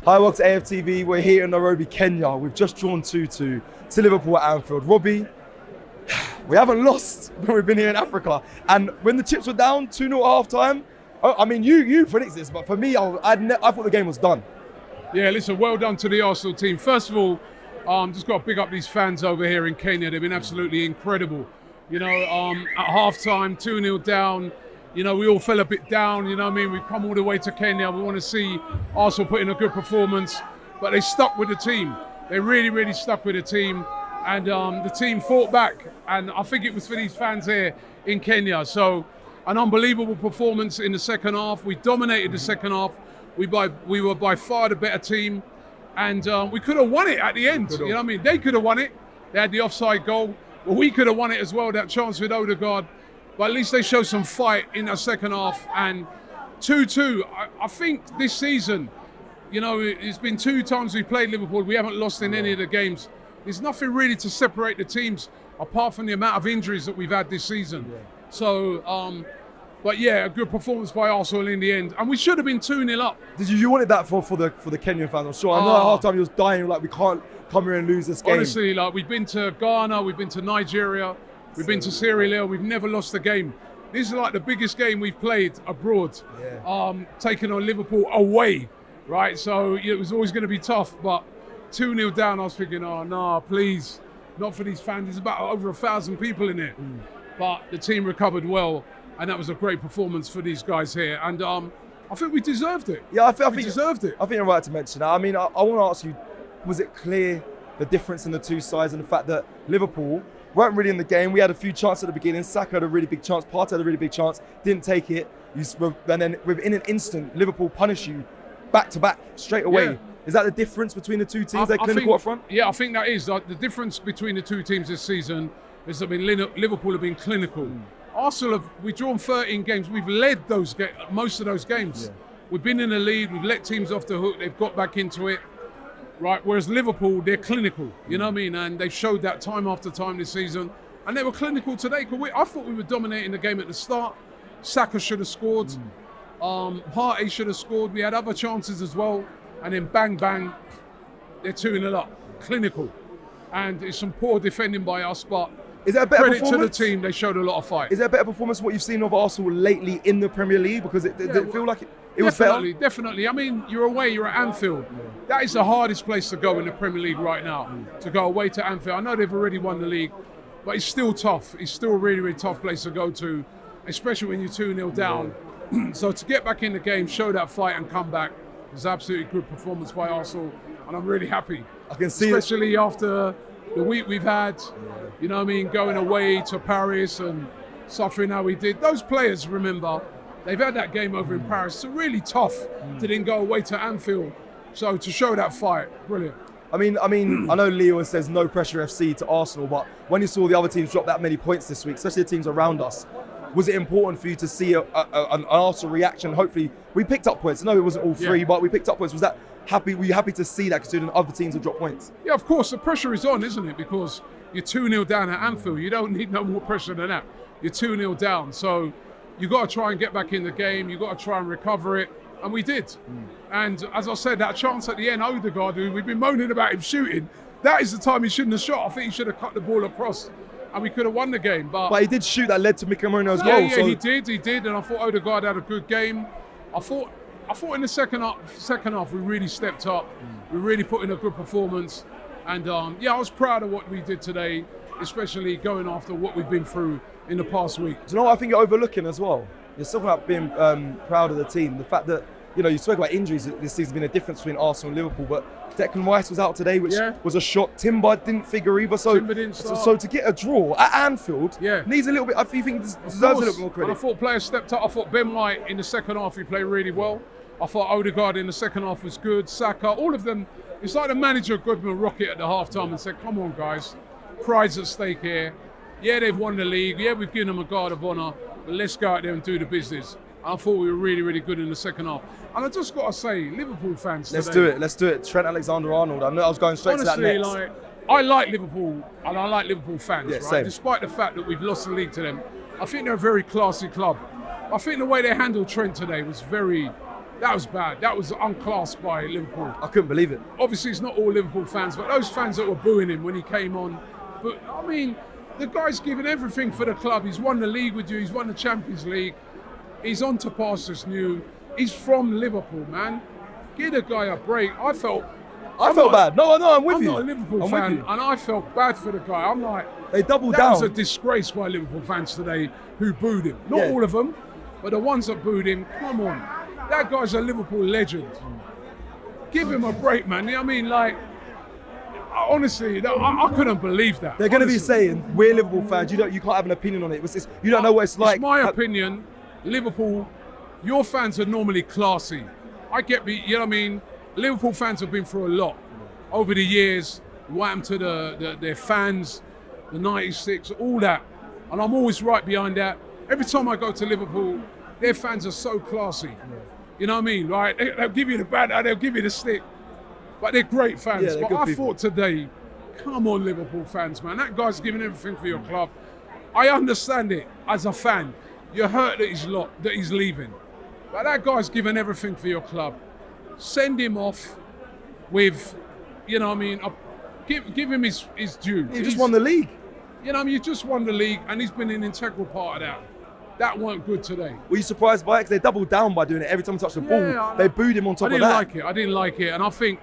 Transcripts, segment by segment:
Hi, welcome to AFTV. We're here in Nairobi, Kenya. We've just drawn 2-2 to Liverpool at Anfield. Robbie, we haven't lost when we've been here in Africa. And when the chips were down, 2-0 at half-time, I mean, you predicted this, but for me, I thought the game was done. Yeah, listen, well done to the Arsenal team. First of all, just got to pick up these fans over here in Kenya. They've been absolutely incredible. You know, at half-time, 2-0 down, you know, we all fell a bit down, you know what I mean? We've come all the way to Kenya. We want to see Arsenal put in a good performance, but they stuck with the team. They really, really stuck with the team, and the team fought back, and I think it was for these fans here in Kenya. So, an unbelievable performance in the second half. We dominated the second half. We were by far the better team, and we could have won it at the end. You know what I mean? They could have won it. They had the offside goal. Well, we could have won it as well, that chance with Odegaard. But at least they showed some fight in that second half. And 2-2, I think this season, you know, it's been 2 times we've played Liverpool. We haven't lost in any of the games. There's nothing really to separate the teams apart from the amount of injuries that we've had this season. Yeah. So, but yeah, a good performance by Arsenal in the end. And we should have been 2-0 up. Did you wanted that for the Kenyan fans? I'm sure. I know at half-time he was dying, like, we can't come here and lose this game. Honestly, like, we've been to Ghana, we've been to Nigeria, we've been to Sierra Leone, we've never lost a game. This is like the biggest game we've played abroad, taking on Liverpool away, right? So it was always going to be tough, but 2-0 down, I was thinking, oh no, please, not for these fans. There's about over 1,000 people in it. But the team recovered well, and that was a great performance for these guys here. And I think we deserved it. Yeah, I think we deserved it. I think you're right to mention that. I mean, I want to ask you, was it clear the difference in the two sides and the fact that Liverpool weren't really in the game? We had a few chances at the beginning. Saka had a really big chance. Partey had a really big chance. Didn't take it. And then within an instant, Liverpool punish you back to back straight away. Yeah. Is that the difference between the two teams? They're clinical up front? Yeah, I think that is. Like, the difference between the two teams this season is that Liverpool have been clinical. Arsenal we've drawn 13 games. We've led most of those games. Yeah. We've been in the lead. We've let teams off the hook. They've got back into it. Right, whereas Liverpool, they're clinical, you know what I mean? And they've showed that time after time this season. And they were clinical today. I thought we were dominating the game at the start. Saka should have scored. Partey should have scored. We had other chances as well. And then bang, bang, they're 2-0 up. Clinical. And it's some poor defending by us, but is that a better credit to the team, they showed a lot of fight. Is there a better performance than what you've seen of Arsenal lately in the Premier League? Because it feel like it was better? Definitely. I mean, you're away, you're at Anfield. Yeah. That is the hardest place to go in the Premier League right now, to go away to Anfield. I know they've already won the league, but it's still tough. It's still a really, really tough place to go to, especially when you're 2-0 down. Yeah. So to get back in the game, show that fight and come back, was absolutely good performance by Arsenal, and I'm really happy. I can see especially after the week we've had, you know what I mean, going away to Paris and suffering how we did. Those players, remember, they've had that game over in Paris. It's really tough to then go away to Anfield. So to show that fight, brilliant. I mean, I know Leo says no pressure FC to Arsenal, but when you saw the other teams drop that many points this week, especially the teams around us, was it important for you to see an Arsenal reaction? Hopefully, we picked up points. I know it wasn't all three, but we picked up points. Were you happy to see that considering other teams have dropped points? Yeah, of course, the pressure is on, isn't it? Because you're 2-0 down at Anfield. You don't need no more pressure than that. You're 2-0 down. So you've got to try and get back in the game. You've got to try and recover it. And we did. And as I said, that chance at the end, Odegaard, who we've been moaning about him shooting, that is the time he shouldn't have shot. I think he should have cut the ball across and we could have won the game. But he did shoot that led to Mikamono's goal. Yeah, so. He did. And I thought Odegaard had a good game. I thought in the second half we really stepped up. We really put in a good performance. And I was proud of what we did today, especially going after what we've been through in the past week. Do you know what I think you're overlooking as well? You're talking about being proud of the team. The fact that, you spoke about injuries. This season's been a difference between Arsenal and Liverpool, but Declan Rice was out today, which was a shock. Timber didn't figure either. So to get a draw at Anfield needs a little bit. I think it deserves a little bit more credit. And I thought players stepped up. I thought Ben White in the second half, he played really well. I thought Odegaard in the second half was good. Saka, all of them. It's like the manager of Goodman Rocket at the half-time and said, come on, guys. Pride's at stake here. Yeah, they've won the league. Yeah, we've given them a guard of honour. But let's go out there and do the business. I thought we were really, really good in the second half. And I just got to say, Liverpool fans today. Let's do it. Trent Alexander-Arnold. I know I was going straight to that next. I like Liverpool, and I like Liverpool fans, right? Same. Despite the fact that we've lost the league to them, I think they're a very classy club. I think the way they handled Trent today was That was bad. That was unclassed by Liverpool. I couldn't believe it. Obviously, it's not all Liverpool fans, but those fans that were booing him when he came on. But, I mean, the guy's given everything for the club. He's won the league with you. He's won the Champions League. He's on to pastures new. He's from Liverpool, man. Give the guy a break. I felt bad. No, I'm with you. I'm not a Liverpool fan, and I felt bad for the guy. I'm like, they doubled down. That was a disgrace by Liverpool fans today who booed him. Not all of them, but the ones that booed him, come on. That guy's a Liverpool legend. Give him a break, man. I mean, like, honestly, I couldn't believe that. They're going to be saying, we're Liverpool fans, you can't have an opinion on it. You don't know what it's like. It's my opinion, Liverpool, your fans are normally classy. I get me, you know what I mean? Liverpool fans have been through a lot over the years. What happened to their fans, the 96, all that. And I'm always right behind that. Every time I go to Liverpool, their fans are so classy. You know what I mean? Right? They'll give you the banner, they'll give you the stick. But they're great fans. But I thought today, come on, Liverpool fans, man. That guy's giving everything for your club. I understand it as a fan. You're hurt that he's leaving. But that guy's given everything for your club. Send him off with, you know what I mean, give him his due. He just won the league. You know what I mean? You just won the league and he's been an integral part of that. That weren't good today. Were you surprised by it? Because they doubled down by doing it. Every time he touched the ball, they booed him on top of that. I didn't like it. And I think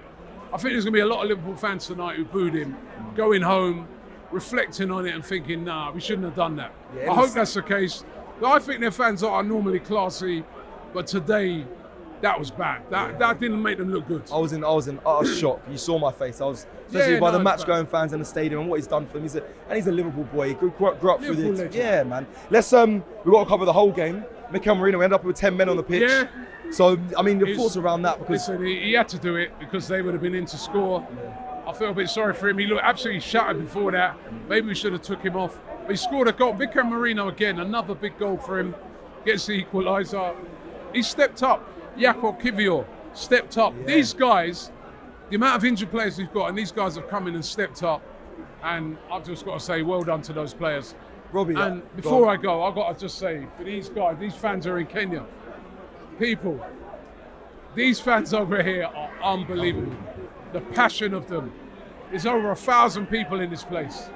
there's going to be a lot of Liverpool fans tonight who booed him, going home, reflecting on it and thinking, nah, we shouldn't have done that. I hope that's the case. But I think their fans are normally classy, but today, that was bad. That didn't make them look good. I was in utter shock. You saw my face. I was, especially by the match-going fans in the stadium and what he's done for them. He's a Liverpool boy. He grew up through the legend. Yeah, man. Let's we've got to cover the whole game. Mikel Merino, we ended up with 10 men on the pitch. Yeah. So I mean, your thoughts around that? Because listen, he had to do it because they would have been in to score. Yeah. I feel a bit sorry for him. He looked absolutely shattered before that. Maybe we should have took him off. But he scored a goal. Mikel Merino again, another big goal for him. Gets the equaliser. He stepped up. Jakob Kivior stepped up. Yeah. These guys, the amount of injured players we've got, and these guys have come in and stepped up. And I've just got to say, well done to those players. Robbie, and before I go, I've got to just say, for these guys, these fans are in Kenya. People, these fans over here are unbelievable. The passion of them. There's over 1,000 people in this place.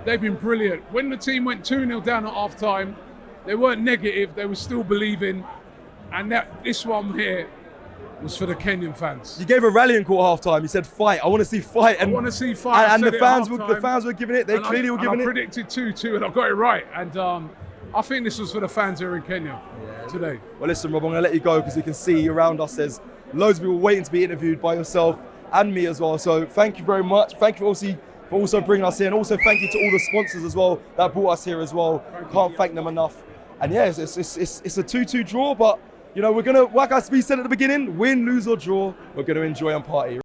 They've been brilliant. When the team went 2-0 down at half-time, they weren't negative, they were still believing. And this one here was for the Kenyan fans. You gave a rallying call at half-time. You said, fight. I want to see fight. I want to see fight. And the fans were giving it. They clearly were giving it. I predicted 2-2, and I got it right. And I think this was for the fans here in Kenya today. Well, listen, Rob, I'm going to let you go because you can see around us there's loads of people waiting to be interviewed by yourself and me as well. So thank you very much. Thank you for also bringing us here. And also thank you to all the sponsors as well that brought us here as well. Can't thank them enough. And yeah, it's a 2-2 draw, but you know, we're going to, like we said at the beginning, win, lose or draw, we're going to enjoy and party.